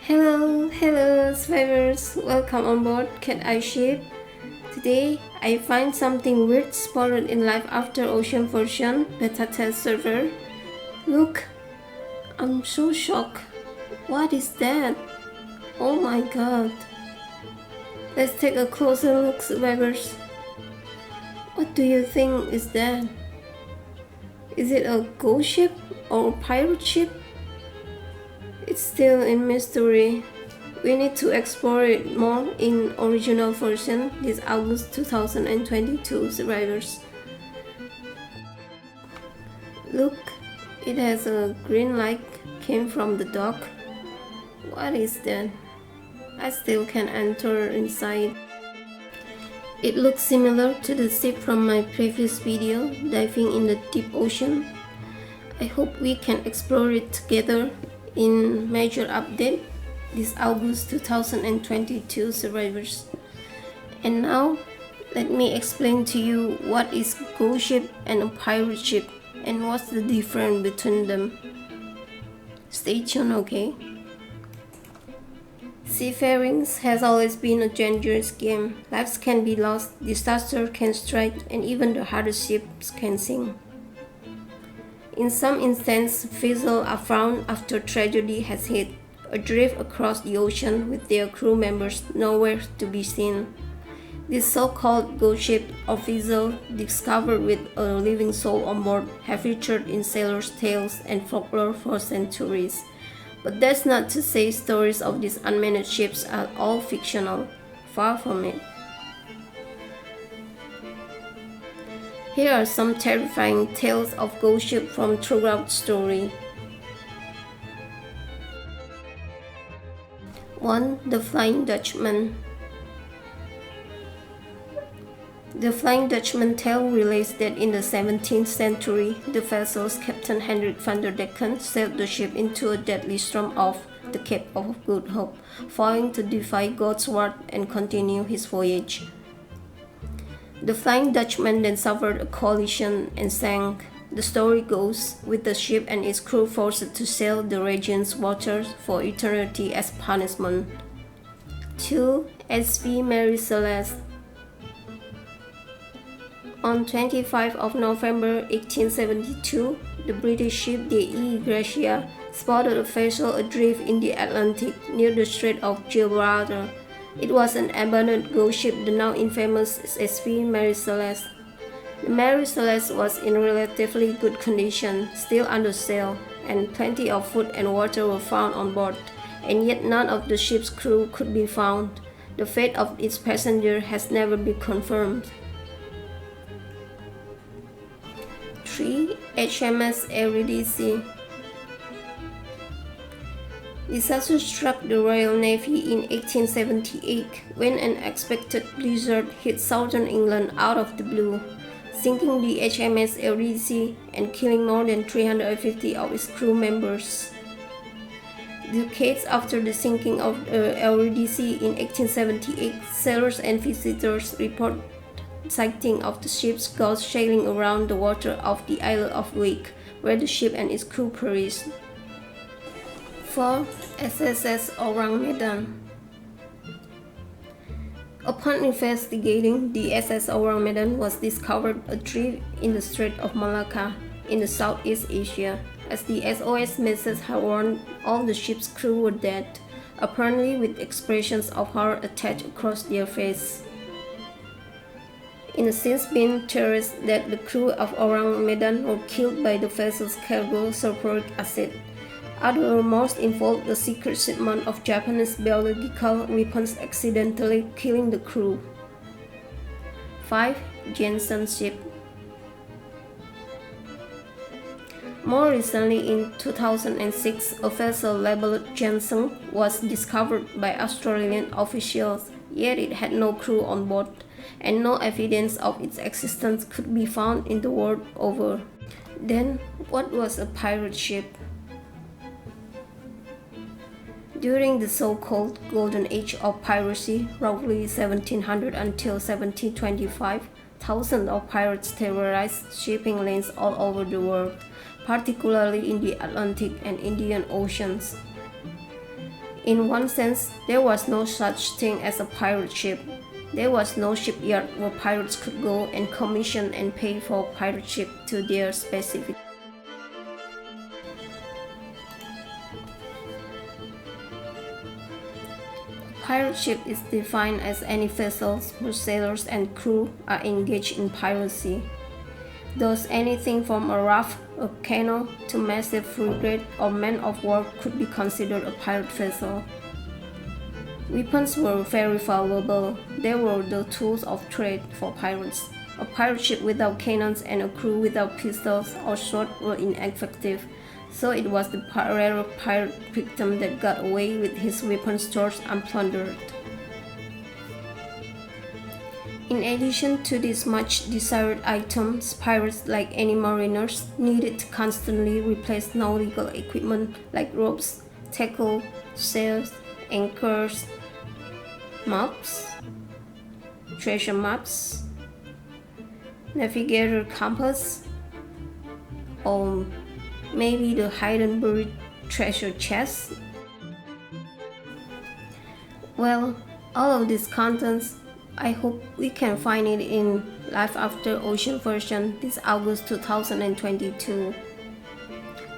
Hello survivors, welcome on board Cat Eye Ship. Today I find something weird spotted in LifeAfter Ocean version beta test server. Look, I'm so shocked. What is that? Oh my god. Let's take a closer look, survivors. What do you think is that? Is it a ghost ship or a pirate ship? It's still a mystery. We need to explore it more in original version this August 2022, survivors. Look, it has a green light came from the dock. What is that? I still can't enter inside. It looks similar to the ship from my previous video, diving in the deep ocean. I hope we can explore it together in major update this August 2022, survivors. And now let me explain to you what is ghost ship and a pirate ship and what's the difference between them. Stay tuned, okay? Seafaring has always been a dangerous game. Lives can be lost, disaster can strike, and even the hardest ships can sink. In some instances, vessels are found after tragedy has hit, adrift across the ocean with their crew members nowhere to be seen. These so-called ghost ships or vessels discovered with a living soul on board have featured in sailors' tales and folklore for centuries. But that's not to say stories of these unmanned ships are all fictional. Far from it. Here are some terrifying tales of ghost ships from throughout story. 1. The Flying Dutchman. The Flying Dutchman tale relates that in the 17th century, the vessel's Captain Hendrick Vanderdecken sailed the ship into a deadly storm off the Cape of Good Hope, vowing to defy God's wrath and continue his voyage. The Flying Dutchman then suffered a collision and sank. The story goes, with the ship and its crew forced to sail the region's waters for eternity as punishment. 2. SV Mary Celeste. On 25 of November 1872, the British ship De Gracia spotted a vessel adrift in the Atlantic near the Strait of Gibraltar. It was an abandoned ghost ship, the now infamous SV Mary Celeste. The Mary Celeste was in relatively good condition, still under sail, and plenty of food and water were found on board, and yet none of the ship's crew could be found. The fate of its passenger has never been confirmed. 3. HMS Ledc. Disaster struck the Royal Navy in 1878 when an unexpected blizzard hit southern England out of the blue, sinking the HMS Ledc and killing more than 350 of its crew members. Decades after the sinking of the Ledc in 1878, sailors and visitors report sighting of the ship's ghost sailing around the water of the Isle of Wight, where the ship and its crew perished. 4. SSS Around Maiden. Upon investigating, the SS Around Maiden was discovered adrift in the Strait of Malacca in the Southeast Asia. As the SOS message had warned, all the ship's crew were dead, apparently with expressions of horror attached across their faces. It has since been theorized that the crew of Around Maiden were killed by the vessel's cargo sulfuric acid. Other rumors involved the secret shipment of Japanese biological weapons accidentally killing the crew. 5. Jamesonship. More recently, in 2006, a vessel labeled Jameson was discovered by Australian officials, yet it had no crew on board, and no evidence of its existence could be found in the world over. Then, what was a pirate ship? During the so-called Golden Age of piracy, roughly 1700 until 1725, thousands of pirates terrorized shipping lanes all over the world, particularly in the Atlantic and Indian Oceans. In one sense, there was no such thing as a pirate ship. There was no shipyard where pirates could go and commission and pay for pirate ship to their specific. Pirate ship is defined as any vessels where sailors and crew are engaged in piracy. Thus, anything from a raft, a canoe, to massive frigate or man of war could be considered a pirate vessel. Weapons were very valuable. They were the tools of trade for pirates. A pirate ship without cannons and a crew without pistols or swords were ineffective, so it was the rare pirate victim that got away with his weapons stores unplundered. In addition to these much desired items, pirates, like any mariners, needed to constantly replace nautical equipment like ropes, tackle, sails, anchors, maps, treasure maps, navigator compass, or maybe the hidden buried treasure chest. Well, all of these contents, I hope we can find it in Life After Ocean version this August 2022.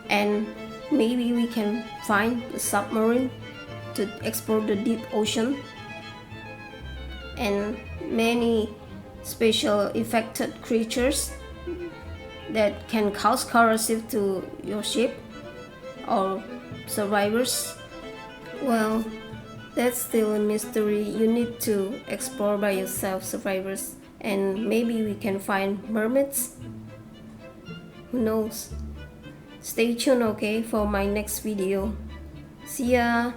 And maybe we can find a submarine to explore the deep ocean, and many special affected creatures that can cause corrosive to your ship or survivors. Well, that's still a mystery you need to explore by yourself, survivors. And maybe we can find mermaids. Who knows? Stay tuned, okay, for my next video. See ya!